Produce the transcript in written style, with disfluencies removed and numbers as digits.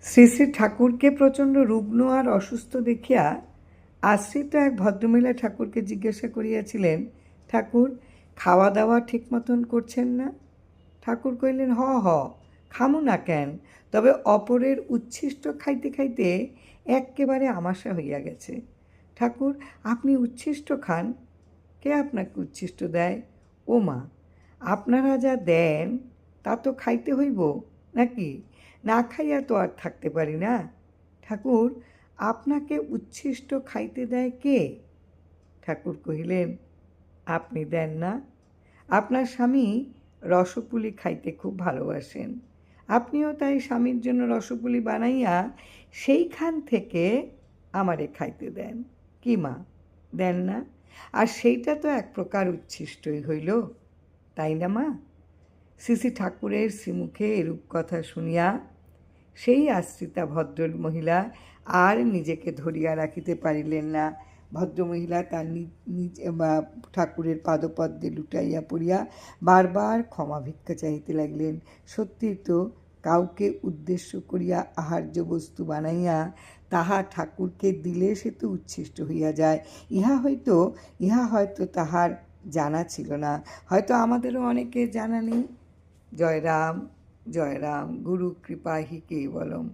শ্রী শ্রী ঠাকুরকে প্রচণ্ড রুগ্ন আর অসুস্থ দেখিয়া আশ্রিত এক ভদ্রমহিলা ঠাকুরকে জিজ্ঞাসা করিয়াছিলেন, ঠাকুর, খাওয়া দাওয়া ঠিক মতন করছেন না? ঠাকুর কহিলেন, হ খামু না কেন, তবে অপরের উচ্ছিষ্ট খাইতে খাইতে এক্কেবারে আমাশা হইয়া গেছে। ঠাকুর, আপনি উচ্ছিষ্ট খান? কে আপনাকে উচ্ছিষ্ট দেয়? ও মা, আপনারা যা দেন তা তো খাইতে হইব নাকি? না খাইয়া তো আর থাকতে পারি না। ঠাকুর, আপনাকে উচ্ছিষ্ট খাইতে দেয় কে? ঠাকুর কহিলেন, আপনি দেন না? আপনার স্বামী রসপুলি খাইতে খুব ভালোবাসেন, আপনিও তাই স্বামীর জন্য রসপুলি বানাইয়া সেইখান থেকে আমারে খাইতে দেন। কি মা, দেন না? আর সেইটা তো এক প্রকার উচ্ছিষ্টই হইল, তাই না মা? শ্রী শ্রী ঠাকুরের শ্রীমুখে এরূপ কথা শুনিয়া সেই আশ্রিতা ভদ্র মহিলা আর নিজেকে ধরিয়া রাখিতে পারিলেন না। ভদ্রমহিলা তার নিজ ঠাকুরের পাদপদ্মে লুটাইয়া পড়িয়া বারবার ক্ষমা ভিক্ষা চাহিতে লাগলেন। সত্যি তো, কাউকে উদ্দেশ্য করিয়া আহার্য বস্তু বানাইয়া তাহা ঠাকুরকে দিলে সে তো উচ্ছিষ্ট হইয়া যায়। ইহা হয়তো তাহার জানা ছিল না, হয়তো আমাদেরও অনেকের জানা নেই। জয় রাম, জয় রাম, গুরু কৃপা হি কেবলম।